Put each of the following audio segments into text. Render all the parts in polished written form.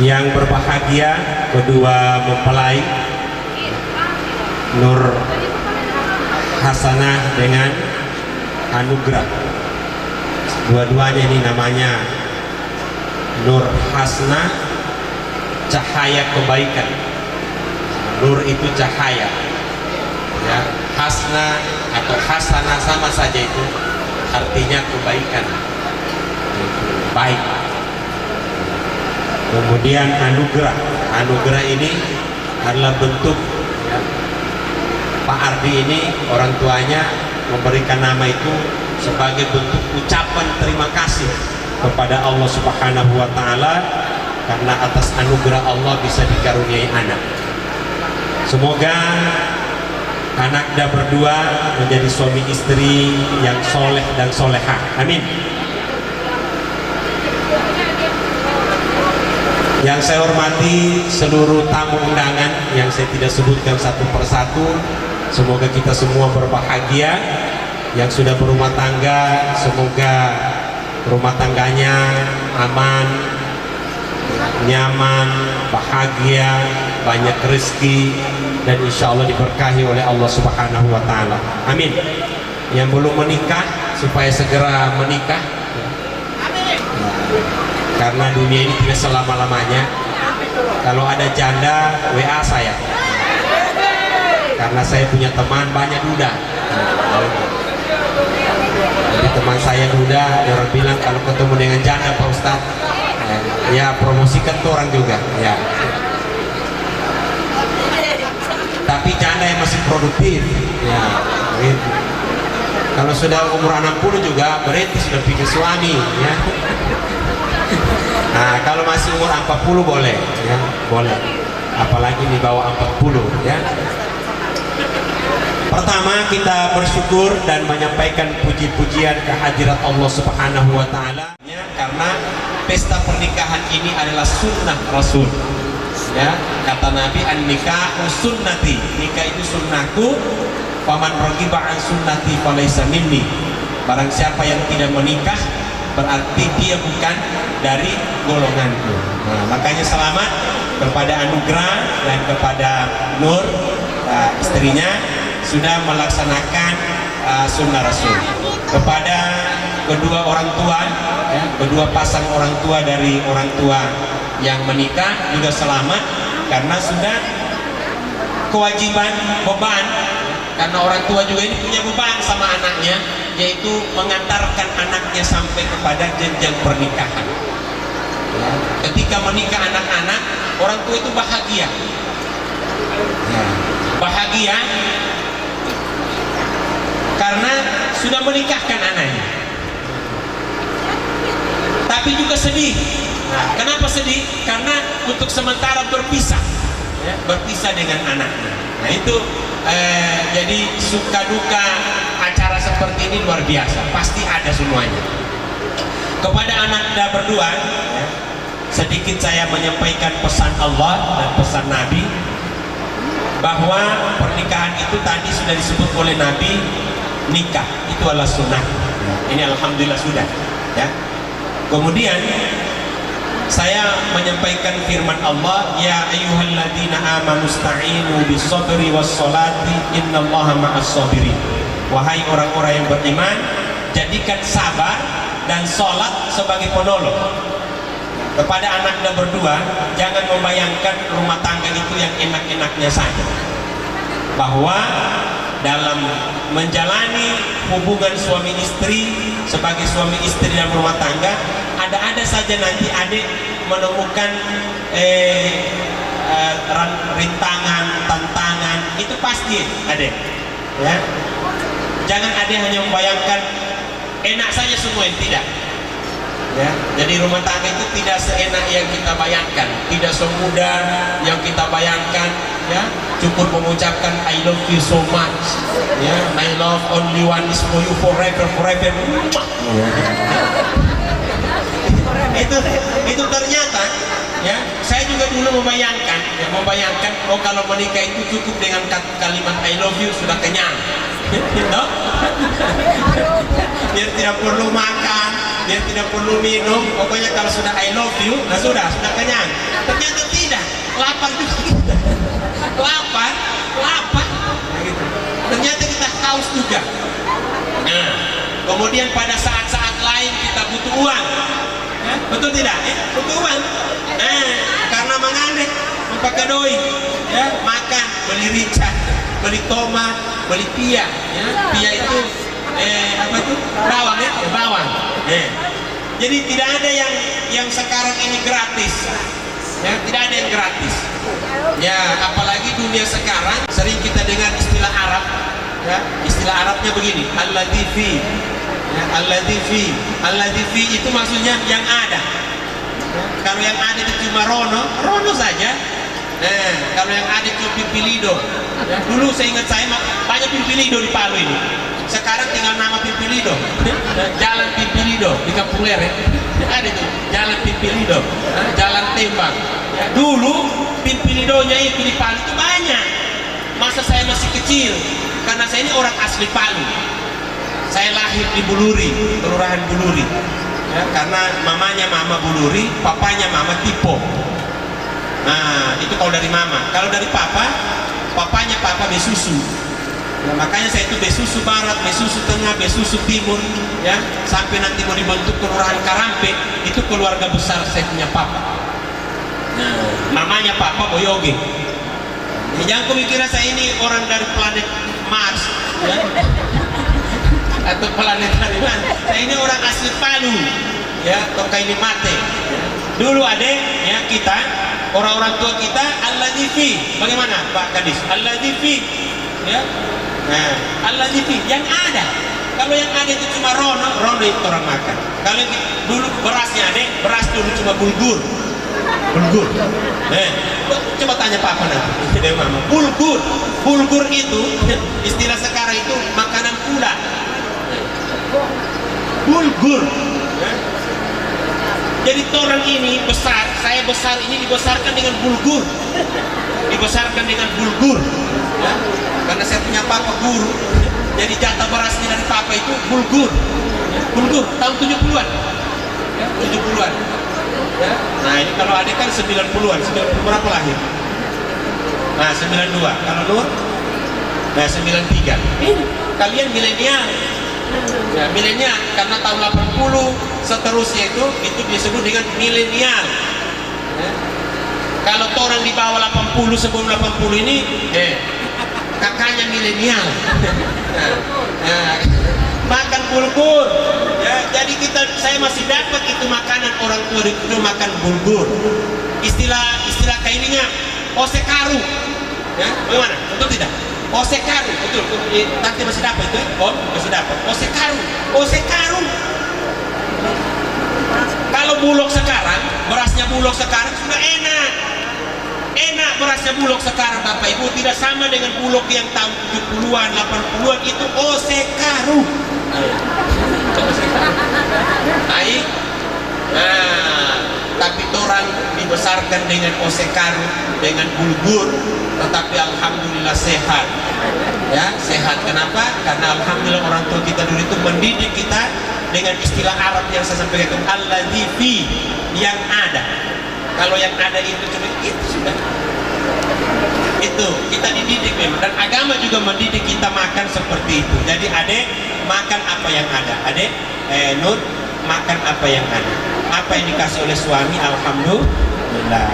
Yang berbahagia kedua mempelai Nur Hasanah dengan Anugrah. Dua-duanya ini namanya Nur Hasanah, cahaya kebaikan. Nur itu cahaya, ya. Hasna atau Hasanah sama saja, itu artinya kebaikan, baik. Kemudian Anugrah. Anugerah ini adalah bentuk, ya, Pak Ardi ini orang tuanya memberikan nama itu sebagai bentuk ucapan terima kasih kepada Allah Subhanahu wa Ta'ala, karena atas anugerah Allah bisa dikaruniai anak. Semoga anaknya berdua menjadi suami istri yang soleh dan solehah. Amin. Yang saya hormati seluruh tamu undangan yang saya tidak sebutkan satu persatu, semoga kita semua berbahagia. Yang sudah berumah tangga, semoga rumah tangganya aman, nyaman, bahagia, banyak rezeki, dan insya Allah diberkahi oleh Allah Subhanahu wa Ta'ala. Amin. Yang belum menikah supaya segera menikah, karena dunia ini tidak selama-lamanya. Kalau ada janda, WA saya, karena saya punya teman banyak duda. Jadi teman saya duda, orang bilang kalau ketemu dengan janda Pak Ustadz, ya promosikan tuh orang juga, ya. Tapi janda yang masih produktif, ya, gitu. Kalau sudah umur 60 juga berarti sudah pikir suami, ya. Nah, kalau masih umur 40 boleh, ya, boleh. Apalagi di bawah 40, ya. Pertama, kita bersyukur dan menyampaikan puji-pujian kehadirat Allah Subhanahu wa Ta'ala, ya, karena pesta pernikahan ini adalah sunnah Rasul, ya. Kata Nabi, an-nikahu sunnati, nikah itu sunnahku, faman raghiba an sunnati falaysa minni. Barang siapa yang tidak menikah berarti dia bukan dari golonganku. Nah, makanya selamat kepada Anugrah dan kepada Nur, istrinya, sudah melaksanakan sunnah Rasul. Kepada kedua orang tua, ya, kedua pasang orang tua dari orang tua yang menikah juga selamat, karena sudah kewajiban, beban, karena orang tua juga ini punya beban sama anaknya, yaitu mengantarkan anaknya sampai kepada jenjang pernikahan. Ya, ketika menikah anak-anak, orang tua itu bahagia, ya, bahagia karena sudah menikahkan anaknya. Tapi juga sedih. Nah, kenapa sedih? Karena untuk sementara berpisah, ya, berpisah dengan anaknya. Nah itu jadi suka duka acara seperti ini luar biasa, pasti ada semuanya. Kepada anaknya berdua, ya, sedikit saya menyampaikan pesan Allah dan pesan Nabi, bahwa pernikahan itu tadi sudah disebut oleh Nabi, nikah itu adalah sunnah. Ini alhamdulillah sudah, ya. Kemudian saya menyampaikan firman Allah, ya ayyuhalladzina amanu sta'inu bis-sabri was-salati innallaha ma'as-sabirin. Wahai orang-orang yang beriman, jadikan sabar dan salat sebagai penolong. Kepada anaknya berdua, jangan membayangkan rumah tangga itu yang enak-enaknya saja, bahwa dalam menjalani hubungan suami istri, sebagai suami istri dalam rumah tangga, ada saja nanti adik menemukan rintangan, tantangan, itu pasti adik, ya. Jangan adik hanya membayangkan enak saja semua, yang tidak, ya. Jadi rumah tangga itu tidak seenak yang kita bayangkan, tidak semudah yang kita bayangkan, ya. Cukup mengucapkan I love you so much, ya, my love only one is for you forever, forever. Itu ternyata, ya, saya juga dulu membayangkan, ya, oh kalau menikah itu cukup dengan kalimat I love you sudah kenyang, gitu. Dia tidak perlu makan, dia tidak perlu minum, pokoknya kalau sudah I love you, nah sudah kenyang. Ternyata tidak, lapar juga kita. Lapar. Gitu. Ternyata kita haus juga. Nah, kemudian pada saat-saat lain kita butuh uang. Ya, betul tidak? Butuh uang. Nah, karena mengandek, memakai doi, ya, makan, beli rica, beli tomat, beli pia. Ya. Pia itu apa itu? Bawang, ya, bawang. Jadi tidak ada yang sekarang ini gratis. Ya, tidak ada yang gratis. Ya, apalagi dunia sekarang sering kita dengar istilah Arab. Ya, istilah Arabnya begini, alladzi fi. Ya, alladzi fi itu maksudnya yang ada. Ya, kalau yang ada itu cuma rono saja. Kalau yang ada itu Pimpilido. Ya, dulu saya ingat saya banyak Pimpilido di Palu ini. Sekarang tinggal nama Pimpilido. Jalan Pimpilido di Kampung Lere. Ada itu Jalan Pimpilido, Jalan Tembang. Ya, dulu Pimpilidonya itu di Palu itu banyak. Masa saya masih kecil, karena saya ini orang asli Palu. Saya lahir di Buluri, Kelurahan Buluri. Ya, karena mamanya mama Buluri, papanya mama Tipo. Nah, itu kalau dari mama. Kalau dari papanya papa Besusu. Ya, makanya saya itu Besusu Barat, Besusu Tengah, Besusu Timur, ya, sampai nanti mau dibentuk Kelurahan Karampe, itu keluarga besar saya punya papa. Nah, namanya Papa Boyoge. Ya, jangan kau mikirnya saya ini orang dari planet Mars, ya, atau planet mana. Saya ini orang asli Palu, ya, Tokaini Mate. Dulu adek, ya, kita orang-orang tua kita alladzi fi. Bagaimana Pak Kadis? Alladzi fi, ya. Nah, alladzi fi yang ada. Kalau yang ada itu cuma rono itu orang makan. Kalau dulu berasnya adek, beras dulu cuma bulgur. Coba tanya papa nanti dari mama. Bulgur itu istilah sekarang itu makanan kuda. Bulgur. Jadi orang ini besar, saya besar ini dibesarkan dengan bulgur. Ya. Karena saya punya papa guru. Jadi jatah berasnya dari papa itu bulgur. Tahun 70-an. Ya, 70-an. Ya. Nah, ini kalau adik kan 90-an. 90 berapa lahir? Nah, 92. Kalau Nur? Nah, 93. Kalian milenial. Ya, milenial karena tahun 80 seterusnya itu disebut dengan milenial. Ya. Kalau orang di bawah 80 sebelum 80 ini kakaknya milenial. Makan bulgur. Ya, jadi saya masih dapat itu makanan orang tua itu makan bulgur. Istilah kaininya osekaru. Ya, bagaimana? Betul tidak? Osekaru, betul. Nanti masih dapat itu, masih dapat. Osekaru. Kalau bulog sekarang, berasnya bulog sekarang sudah enak berasnya bulog sekarang Bapak Ibu, tidak sama dengan bulog yang tahun 70-an, 80-an itu osekaru. Baik. Nah, tapi orang dibesarkan dengan osekaru, dengan bulgur, tetapi alhamdulillah sehat. Ya, sehat. Kenapa? Karena alhamdulillah orang tua kita dulu itu mendidik kita dengan istilah Arab yang saya sampaikan, alladzi fi, yang ada. Kalau yang ada itu cuma itu sudah. Itu kita dididik memang, dan agama juga mendidik kita makan seperti itu. Jadi adek makan apa yang ada. Adek Nur makan apa yang ada. Apa yang dikasih oleh suami, alhamdulillah.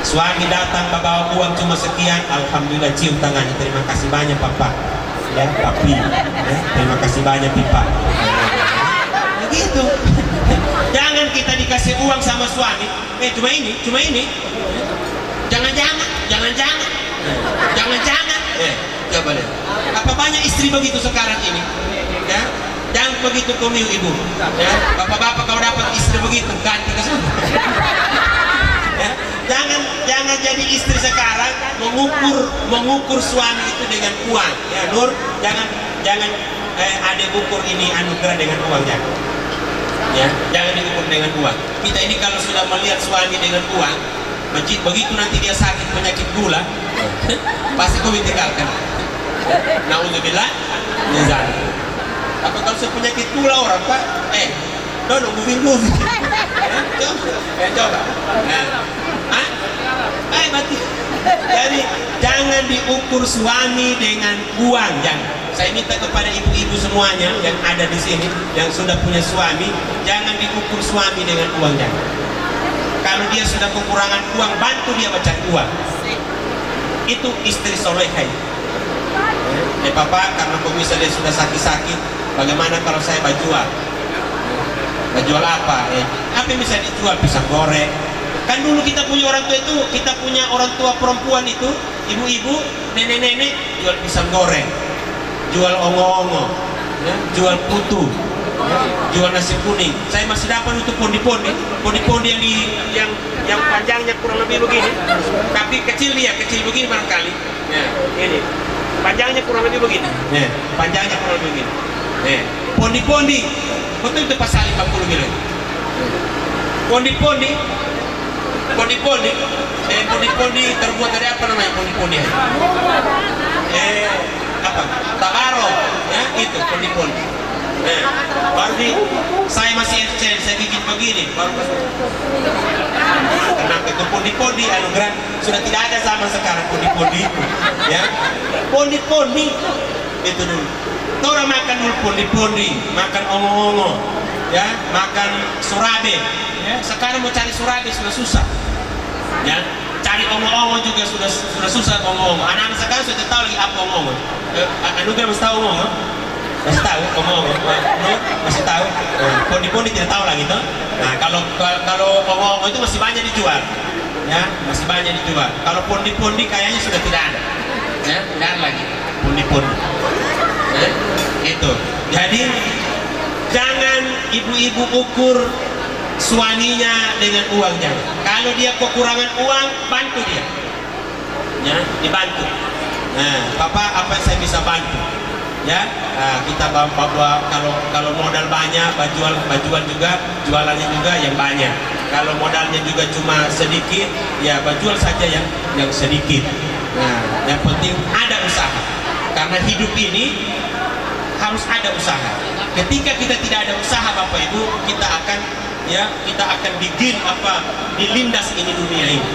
Suami datang bawa uang cuma sekian, alhamdulillah, cium tangannya, terima kasih banyak papa. Ya, papi. Ya, terima kasih banyak pipa. Begitu. Jangan kita dikasih uang sama suami, cuma ini. Jangan. Coba lihat. Apa banyak istri begitu sekarang ini? Ya, jangan begitu kamu ibu. Ya, bapak-bapak kalau dapat istri begitu ganti ke sana. Ya, jangan jadi istri sekarang mengukur suami itu dengan uang. Ya, Nur, jangan ada ukur ini anugerah dengan uang, jangan. Ya, jangan diukur dengan uang. Kita ini kalau sudah melihat suami dengan uang, begitu nanti dia sakit penyakit gula, pasti kau tinggalkan. Naudzubillah, jangan. Apa kalau penyakit gula orang Pak? Moving. Coba. jangan diukur suami dengan uang. Jangan. Saya minta kepada ibu-ibu semuanya yang ada di sini, yang sudah punya suami, jangan diukur suami dengan uang. Jangan. Kalau dia sudah kekurangan uang, bantu dia mencari uang. Itu istri solehah. Papa, karena kau misalnya sudah sakit-sakit, bagaimana kalau saya berjual? Berjual apa? Apa yang bisa dijual? Pisang goreng. Kan dulu kita punya orang tua itu, kita punya orang tua perempuan itu, ibu-ibu, nenek-nenek, jual pisang goreng, jual ongo-ongo, ya, jual putu, ya, jual nasi kuning. Saya masih dapat untuk pondi-pondi yang panjangnya kurang lebih begini, tapi kecil begini barangkali. Ya, ini panjangnya kurang lebih begini. Ya, panjangnya kurang lebih begini. Ya, pondi-pondi, betul itu pasal 50 miliar. Pondi-pondi terbuat dari apa namanya pondi-pondi? Apa? Tabaro, ya itu pondi-pondi. Baru saya masih FC, saya bikin begini, baru kenapa itu pondi-pondi anugerah sudah tidak ada zaman sekarang pondi-pondi itu, ya pondi-pondi itu dulu. Orang makan dulu pondi-pondi, makan ongo-ongo, ya makan surabe. Ya, sekarang mau cari surabe sudah susah. Ya, cari ongo-ongo juga sudah susah ongo-ongo. Anak-anak sekarang sudah tahu lagi apa ongo-ongo. Anugerah masih tahu ongo-ongo? Masih tahu ongo-ongo? Masih tahu? Pondi-pondi tidak tahu lagi tuh. Nah, kalau ongo-ongo itu masih banyak dijual. Ya, masih banyak dijual. Kalau pondi-pondi kayaknya sudah tidak ada. Ya, tidak ada lagi pondi-pondi. Ya, itu. Jadi jangan ibu-ibu ukur suaminya dengan uang, jangan. Kalau dia kekurangan uang, bantu dia, ya, dibantu. Nah, Papa, apa yang saya bisa bantu? Ya, kita bawa kalau modal banyak, bajuan juga, jualannya juga yang banyak. Kalau modalnya juga cuma sedikit, ya bajuan saja yang sedikit. Nah, yang penting ada usaha. Karena hidup ini harus ada usaha. Ketika kita tidak ada usaha, Bapak Ibu, kita akan dilindas ini dunia ini.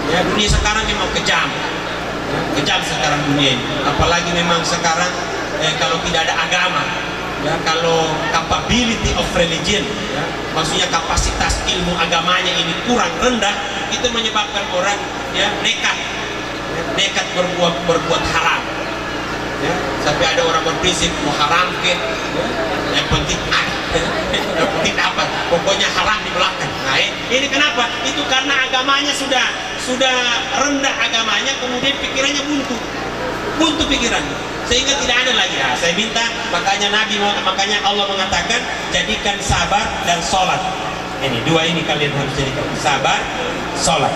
Ya, dunia sekarang memang kejam. Kejam sekarang dunia ini. Apalagi memang sekarang kalau tidak ada agama, ya, kalau capability of religion, ya, maksudnya kapasitas ilmu agamanya ini kurang rendah, itu menyebabkan orang nekat berbuat haram. Ya, sampai ada orang berprinsip mau haram ke, yang penting yang penting apa? Pokoknya haram di belakang. Nah, ini kenapa? Itu karena agamanya sudah rendah agamanya, kemudian pikirannya buntu pikirannya, sehingga tidak ada lagi. Nah, saya minta, makanya Allah mengatakan jadikan sabar dan sholat. Ini dua ini kalian harus jadikan, sabar, sholat.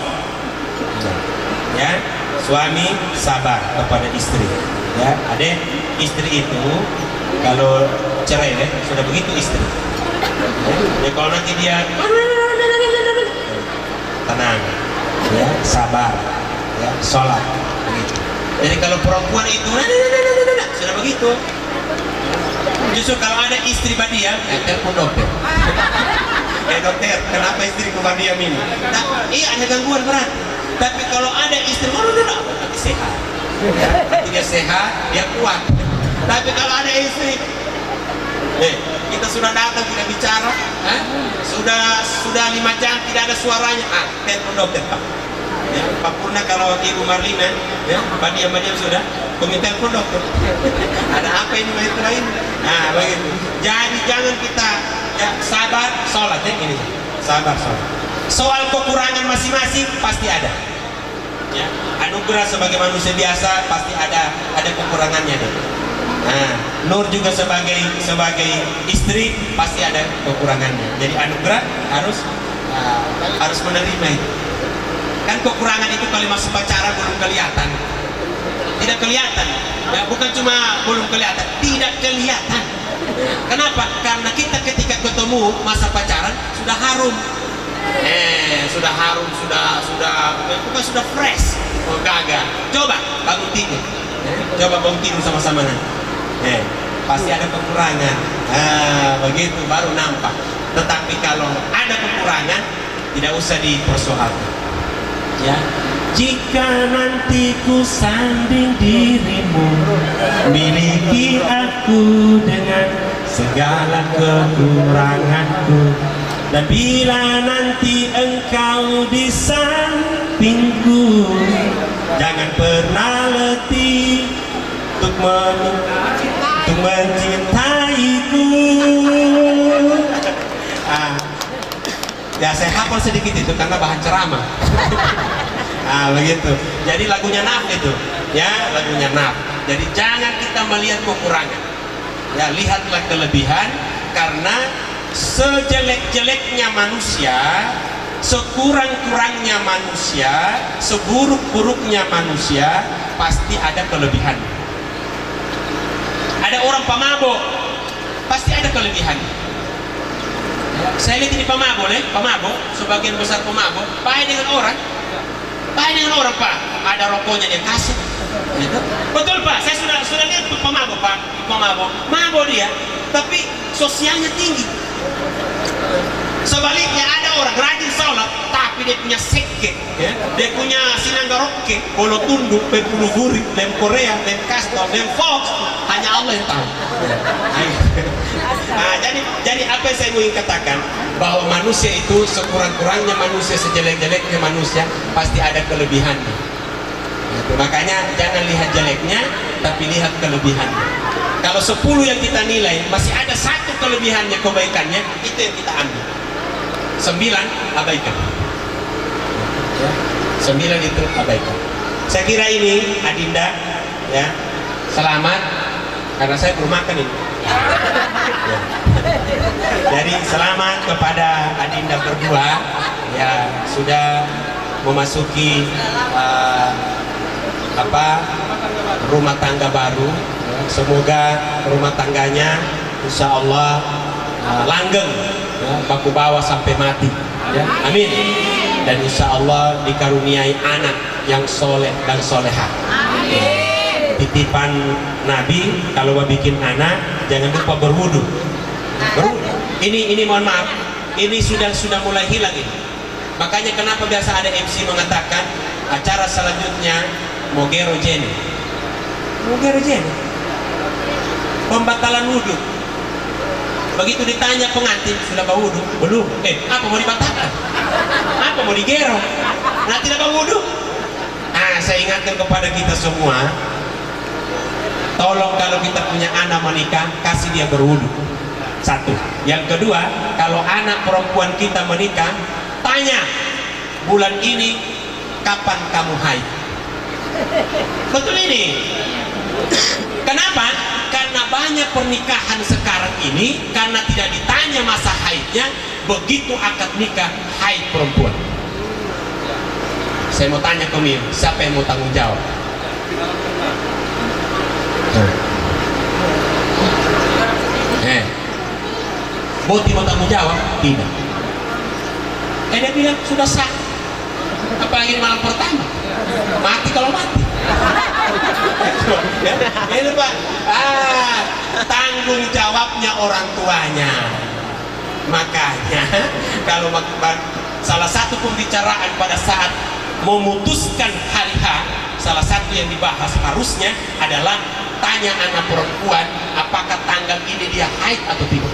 Ya, suami sabar kepada istri. Ya, adek, istri itu kalau cerai ya, sudah begitu istri. Ya, kalau nanti dia tenang, ya, sabar, ya, sholat, begitu. Jadi kalau perempuan itu sudah begitu, justru kalau ada istri badiam, telepon dokter. Dokter, kenapa istriku badiam ini? Nah, iya ada gangguan berat. Tapi kalau ada istri, nanti sehat. Ya, nanti dia sehat, dia kuat. Tapi kalau ada istri, kita sudah datang tidak bicara, sudah 5 jam tidak ada suaranya, telepon dokter, Pak. Ya, Pak Purna, kalau Ibu Marlina, ya, badiam sudah, kami telepon dokter. Ada apa ini begitu lain? Nah, begitu. Jadi jangan kita, ya, sabar, sholat, ya, ini, sabar, sholat. Soal kekurangan masing-masing pasti ada. Ya, anugerah sebagai manusia biasa pasti ada kekurangannya deh. Nah, Nur juga sebagai istri pasti ada kekurangannya. Jadi anugerah harus menerima itu. Kan kekurangan itu kali masih pacaran belum kelihatan. Tidak kelihatan. Ya, bukan cuma belum kelihatan, tidak kelihatan. Kenapa? Karena kita ketika ketemu masa pacaran sudah harum. Sudah harum, sudah fresh, gagal. Coba bangun tidur, sama-sama nanti. Pasti ada kekurangan. Begitu baru nampak. Tetapi kalau ada kekurangan, tidak usah dipersoalkan. Ya, jika nanti ku sanding dirimu, miliki aku dengan segala kekuranganku. Dan bila nanti engkau di sampingku, jangan pernah letih untuk mencintaiku. Ya saya hafal sedikit itu karena bahan ceramah. Begitu. Jadi lagunya Naf itu, ya lagunya Naf. Jadi jangan kita melihat kekurangan, ya lihatlah kelebihan. Karena sejelek-jeleknya manusia, sekurang-kurangnya manusia, seburuk-buruknya manusia, pasti ada kelebihan. Ada orang pemabuk, pasti ada kelebihan. Saya lihat ini pemabuk, sebagian besar pemabuk, baik dengan orang, Pak. Ada rokoknya dia kasih, gitu. Betul Pak, saya sudah lihat pemabuk Pak, mabuk dia, tapi sosialnya tinggi. Sebaliknya ada orang rajin sholat, tapi dia punya seke, ya? Dia punya sinanggaroke, bolo tunduk, bulu gurik, lem Korea, lem Castor, lem Fox, hanya Allah yang tahu. Jadi apa yang saya ingin katakan, bahwa manusia itu sekurang-kurangnya manusia, sejelek-jeleknya manusia, pasti ada kelebihannya. Makanya jangan lihat jeleknya, tapi lihat kelebihannya. Kalau 10 yang kita nilai, masih ada 1 kelebihannya, kebaikannya, itu yang kita ambil. 9 abaikan, 9 itu abaikan. Saya kira ini Adinda, ya selamat, karena saya belum makan ini. Ya. Jadi selamat kepada Adinda berdua, ya sudah memasuki rumah tangga baru. Semoga rumah tangganya insya Allah langgeng, ya, baku bawa sampai mati, ya. Amin. Dan insya Allah dikaruniai anak yang soleh dan soleha. Titipan Nabi, kalau mau bikin anak jangan lupa berwudu. Ini mohon maaf, ini sudah mulai hilang ini. Makanya kenapa biasa ada MC mengatakan acara selanjutnya Mogero Jeni, pembatalan wudu. Begitu ditanya pengantin, sudah berwudu? Belum. Apa mau dibatalkan? Apa mau digero? Nah, tidak berwudu. Saya ingatkan kepada kita semua, tolong kalau kita punya anak menikah, kasih dia berwudu. 1. Yang kedua, kalau anak perempuan kita menikah, tanya, bulan ini kapan kamu haid? Betul ini. Kenapa? Karena banyak pernikahan sekarang ini karena tidak ditanya masa haidnya, begitu akad nikah haid perempuan. Saya mau tanya ke Mir, siapa yang mau tanggung jawab? Boti mau tanggung jawab? Tidak. Dia bilang sudah sah. Apalagi malam pertama, mati kalau mati. Ini Pak, tanggung jawabnya orang tuanya. Makanya kalau salah satu pembicaraan pada saat memutuskan hari H, salah satu yang dibahas harusnya adalah tanya anak perempuan apakah tanggal ini dia haid atau tidak.